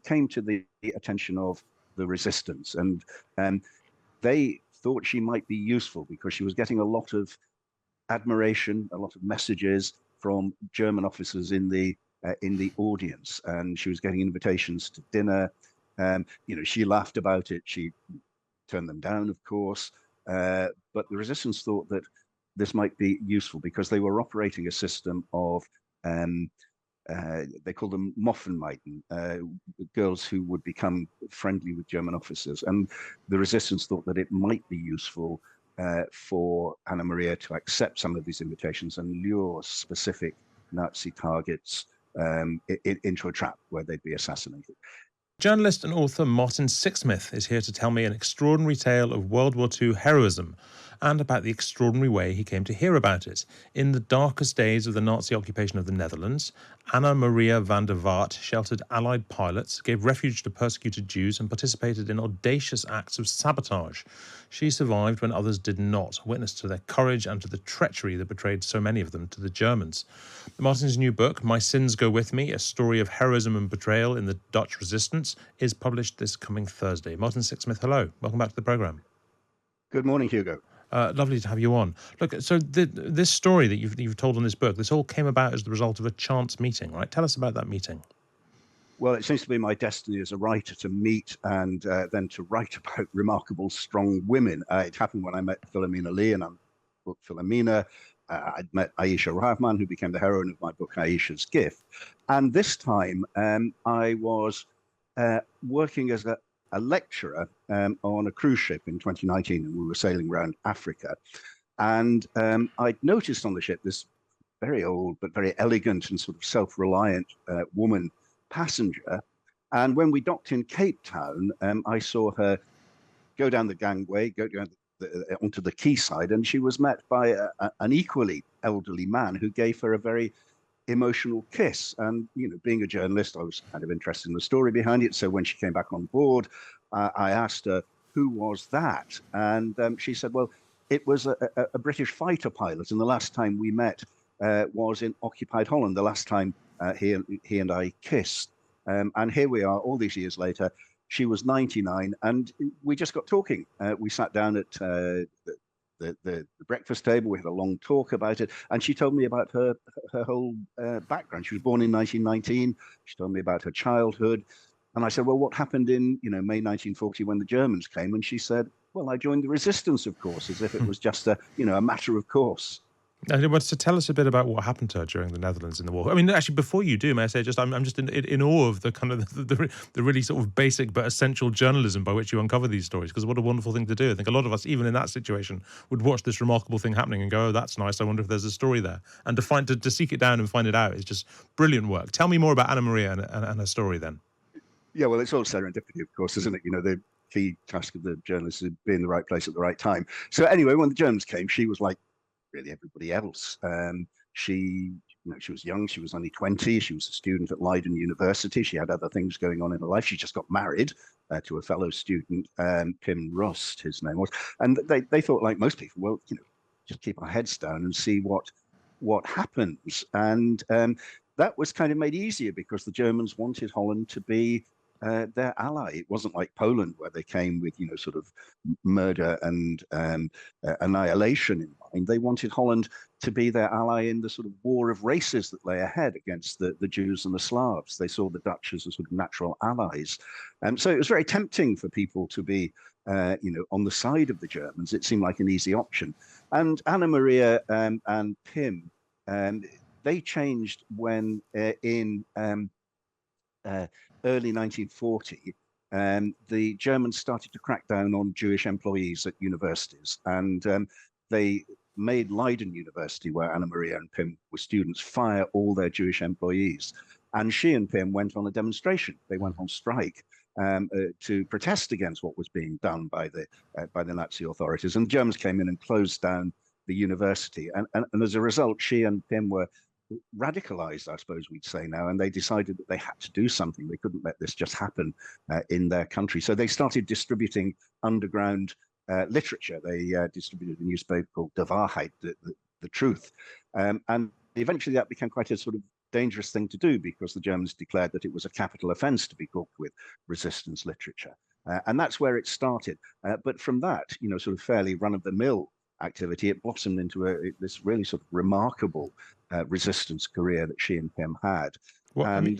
came to the attention of the resistance, and they thought she might be useful because she was getting a lot of admiration, a lot of messages from German officers in the audience, and she was getting invitations to dinner. She laughed about it. She turned them down, of course, but the resistance thought that this might be useful because they were operating a system of they called them Moffenmeiten, girls who would become friendly with German officers. And the resistance thought that it might be useful for Anna Maria to accept some of these invitations and lure specific Nazi targets into a trap where they'd be assassinated. Journalist and author Martin Sixsmith is here to tell me an extraordinary tale of World War II heroism and about the extraordinary way he came to hear about it. In the darkest days of the Nazi occupation of the Netherlands, Anna Maria van der Vaart sheltered Allied pilots, gave refuge to persecuted Jews and participated in audacious acts of sabotage. She survived when others did not, witness to their courage and to the treachery that betrayed so many of them to the Germans. Martin's new book, My Sins Go With Me, a story of heroism and betrayal in the Dutch resistance, is published this coming Thursday. Martin Sixsmith, hello. Welcome back to the programme. Good morning, Hugo. Lovely to have you on. Look, so this story that you've told in this book, this all came about as the result of a chance meeting, right? Tell us about that meeting. Well, it seems to be my destiny as a writer to meet and then to write about remarkable, strong women. It happened when I met Philomena Lee in my book Philomena. I'd met Aisha Rahman, who became the heroine of my book Aisha's Gift. And this time I was working as a lecturer on a cruise ship in 2019, and we were sailing around Africa. And I'd noticed on the ship this very old but very elegant and sort of self-reliant woman passenger. And when we docked in Cape Town, I saw her go down the gangway, go down onto the quayside, and she was met by an equally elderly man who gave her a very emotional kiss. And, being a journalist, I was kind of interested in the story behind it. So when she came back on board, I asked her, who was that? And she said, well, it was a British fighter pilot. And the last time we met was in occupied Holland, the last time he and I kissed. And here we are all these years later. She was 99 and we just got talking. We sat down at the breakfast table. We had a long talk about it, and she told me about her whole background. She was born in 1919. She told me about her childhood, and I said, "Well, what happened in May 1940 when the Germans came?" And she said, "Well, I joined the resistance, of course," as if it was just a matter of course. So tell us a bit about what happened to her during the Netherlands in the war. I mean, actually, before you do, may I say, I'm just in awe of the kind of the really sort of basic but essential journalism by which you uncover these stories. Because what a wonderful thing to do. I think a lot of us, even in that situation, would watch this remarkable thing happening and go, "Oh, that's nice. I wonder if there's a story there." And to seek it down and find it out is just brilliant work. Tell me more about Anna Maria and her story, then. Yeah, well, it's all serendipity, of course, isn't it? The key task of the journalist is to be in the right place at the right time. So anyway, when the Germans came, she was like really everybody else. She was young. She was only 20. She was a student at Leiden University. She had other things going on in her life. She just got married to a fellow student, Pim Rust, his name was. And they thought, like most people, well, just keep our heads down and see what happens. And that was kind of made easier because the Germans wanted Holland to be their ally. It wasn't like Poland, where they came with sort of murder and annihilation in mind. They wanted Holland to be their ally in the sort of war of races that lay ahead against the Jews and the Slavs. They saw the Dutch as a sort of natural allies, and so it was very tempting for people to be on the side of the Germans. It seemed like an easy option. And Anna Maria and Pim, they changed when in early 1940, the Germans started to crack down on Jewish employees at universities, and they made Leiden University, where Anna Maria and Pim were students, fire all their Jewish employees. And she and Pim went on a demonstration. They went on strike to protest against what was being done by the Nazi authorities. And the Germans came in and closed down the university. And as a result, she and Pim were radicalized, I suppose we'd say now, and they decided that they had to do something. They couldn't let this just happen in their country. So they started distributing underground literature. They distributed a newspaper called De Waarheid, the truth. And eventually that became quite a sort of dangerous thing to do, because the Germans declared that it was a capital offense to be caught with resistance literature. And that's where it started. But from that, sort of fairly run-of-the-mill activity, it blossomed into this really sort of remarkable resistance career that she and Pym had. Well, I mean,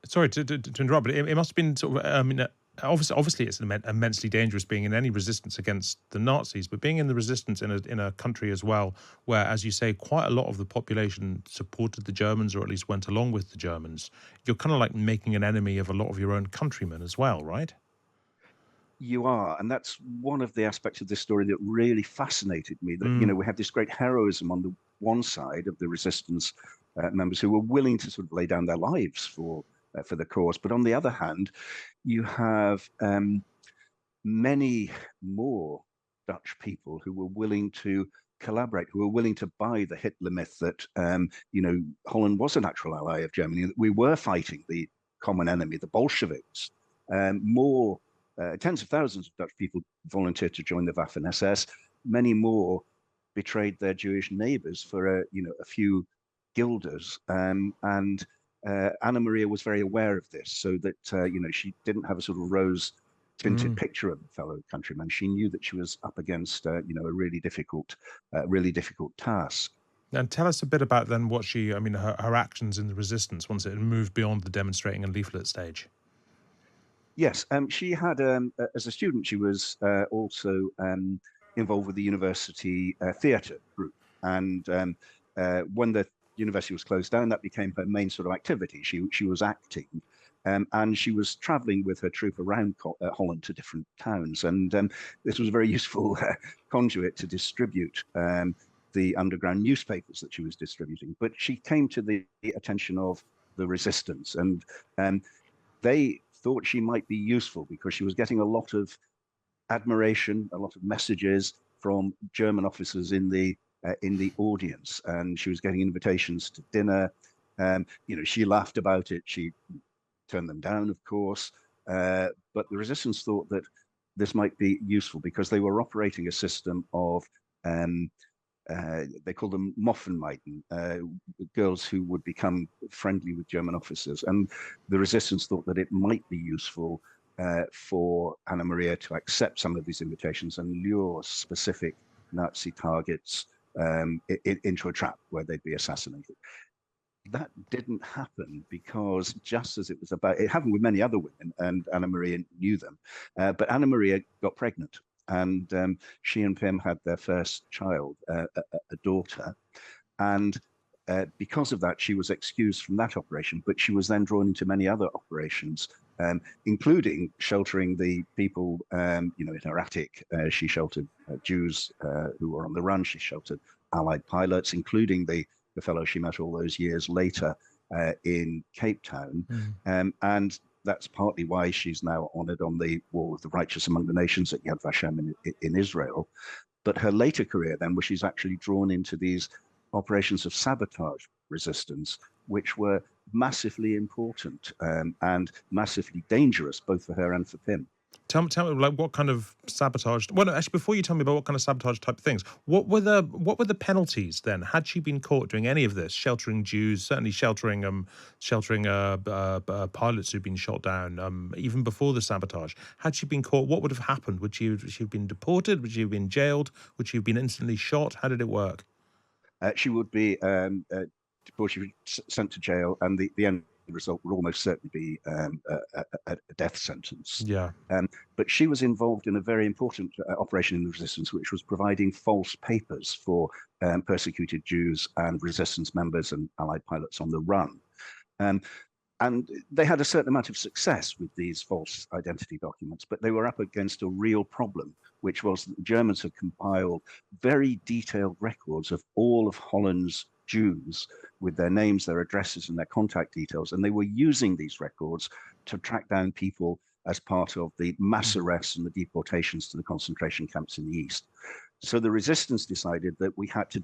sorry to interrupt, but it must have been sort of, I mean, obviously it's immensely dangerous being in any resistance against the Nazis, but being in the resistance in a country as well, where, as you say, quite a lot of the population supported the Germans, or at least went along with the Germans, you're kind of like making an enemy of a lot of your own countrymen as well, right? You are, and that's one of the aspects of this story that really fascinated me. That we have this great heroism on the one side of the resistance members who were willing to sort of lay down their lives for the cause, but on the other hand, you have many more Dutch people who were willing to collaborate, who were willing to buy the Hitler myth that Holland was a natural ally of Germany, that we were fighting the common enemy, the Bolsheviks. More tens of thousands of Dutch people volunteered to join the Waffen-SS. Many more betrayed their Jewish neighbors for a few guilders. And Anna Maria was very aware of this, so that she didn't have a sort of rose-tinted picture of a fellow countryman. She knew that she was up against a really difficult task. And tell us a bit about then what her actions in the resistance once it had moved beyond the demonstrating and leaflet stage. Yes, she had, as a student, she was also involved with the university theatre group. And when the university was closed down, that became her main sort of activity. She was acting, and she was traveling with her troupe around Holland to different towns. And this was a very useful conduit to distribute the underground newspapers that she was distributing. But she came to the attention of the resistance, and they thought she might be useful because she was getting a lot of admiration, a lot of messages from German officers in the audience, and she was getting invitations to dinner. She laughed about it. She turned them down, of course, but the resistance thought that this might be useful because they were operating a system of they called them Moffenmeiten, girls who would become friendly with German officers. And the resistance thought that it might be useful for Anna Maria to accept some of these invitations and lure specific Nazi targets into a trap where they'd be assassinated. That didn't happen because just as it happened with many other women, and Anna Maria knew them, but Anna Maria got pregnant. And she and Pym had their first child, a daughter. And because of that, she was excused from that operation, but she was then drawn into many other operations, including sheltering the people, in her attic. She sheltered Jews who were on the run. She sheltered Allied pilots, including the fellow she met all those years later in Cape Town. And that's partly why she's now honored on the Wall of the Righteous Among the Nations at Yad Vashem in Israel. But her later career then, where she's actually drawn into these operations of sabotage resistance, which were massively important and massively dangerous, both for her and for Pym. Tell me, like, what kind of sabotage? Well, no, actually, before you tell me about what kind of sabotage type of things, what were the penalties then? Had she been caught doing any of this, sheltering Jews, certainly sheltering pilots who'd been shot down, even before the sabotage? Had she been caught, what would have happened? Would she have been deported? Would she have been jailed? Would she have been instantly shot? How did it work? She would be deported, she would be sent to jail, and the end result would almost certainly be a death sentence. Yeah. But she was involved in a very important operation in the resistance, which was providing false papers for persecuted Jews and resistance members and Allied pilots on the run. And they had a certain amount of success with these false identity documents, but they were up against a real problem, which was that the Germans had compiled very detailed records of all of Holland's Jews with their names, their addresses, and their contact details. And they were using these records to track down people as part of the mass arrests and the deportations to the concentration camps in the East. So the resistance decided that they had to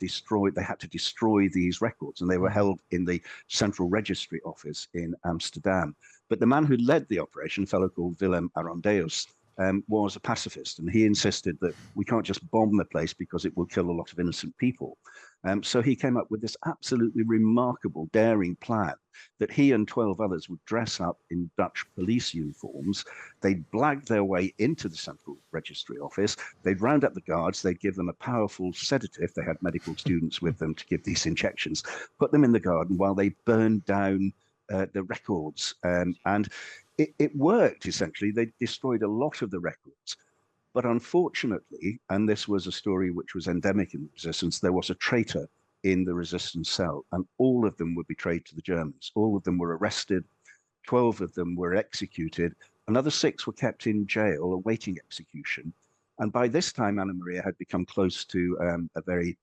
destroy these records, and they were held in the Central Registry Office in Amsterdam. But the man who led the operation, a fellow called Willem Arondeus, was a pacifist, and he insisted that we can't just bomb the place because it will kill a lot of innocent people. So he came up with this absolutely remarkable, daring plan that he and 12 others would dress up in Dutch police uniforms. They'd blag their way into the Central Registry Office. They'd round up the guards. They'd give them a powerful sedative. They had medical students with them to give these injections, put them in the garden while they burned down the records. And it worked, essentially. They destroyed a lot of the records. But unfortunately, and this was a story which was endemic in the resistance, there was a traitor in the resistance cell, and all of them were betrayed to the Germans. All of them were arrested. 12 of them were executed. Another 6 were kept in jail awaiting execution. And by this time, Anna Maria had become close to a very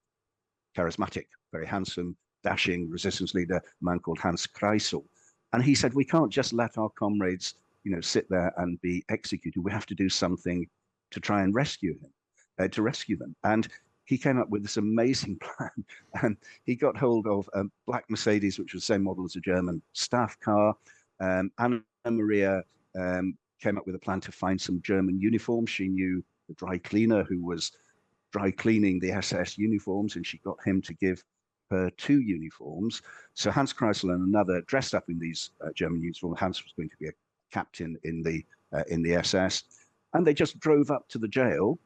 charismatic, very handsome, dashing resistance leader, a man called Hans Kreisel. And he said, we can't just let our comrades, sit there and be executed. We have to do something to try and rescue them. And he came up with this amazing plan. And he got hold of a black Mercedes, which was the same model as a German staff car. Anna Maria came up with a plan to find some German uniforms. She knew the dry cleaner who was dry cleaning the SS uniforms, and she got him to give her 2 uniforms. So Hans Kreisel and another dressed up in these German uniforms. Hans was going to be a captain in the SS. And they just drove up to the jail.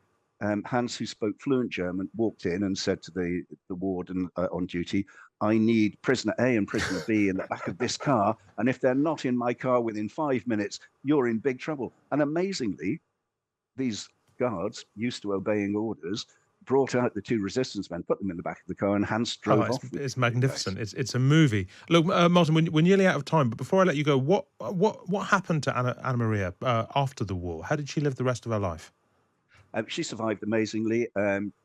Hans, who spoke fluent German, walked in and said to the warden on duty, I need prisoner A and prisoner B in the back of this car. And if they're not in my car within 5 minutes, you're in big trouble. And amazingly, these guards, used to obeying orders, brought out the 2 resistance men, put them in the back of the car, and Hans drove off. It's magnificent. It's a movie. Look, Martin, we're nearly out of time, but before I let you go, what happened to Anna Maria after the war? How did she live the rest of her life? She survived amazingly.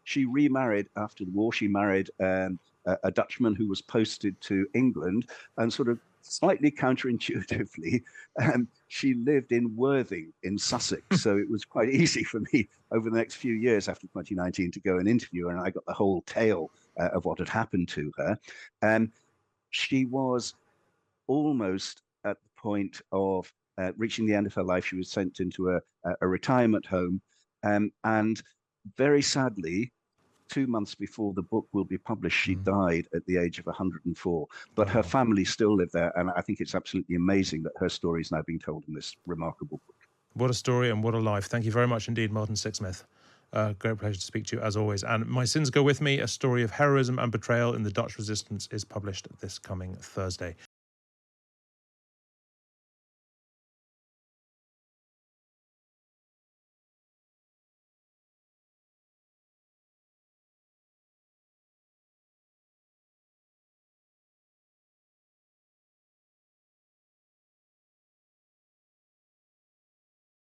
She remarried after the war. She married a Dutchman who was posted to England, and sort of slightly counterintuitively, she lived in Worthing in Sussex. So it was quite easy for me over the next few years after 2019 to go and interview her, and I got the whole tale of what had happened to her. She was almost at the point of reaching the end of her life. She was sent into a retirement home. And very sadly, 2 months before the book will be published, she died at the age of 104. But her family still live there, and I think it's absolutely amazing that her story is now being told in this remarkable book. What a story and what a life. Thank you very much indeed, Martin Sixsmith. Great pleasure to speak to you, as always. And My Sins Go With Me, a story of heroism and betrayal in the Dutch resistance, is published this coming Thursday.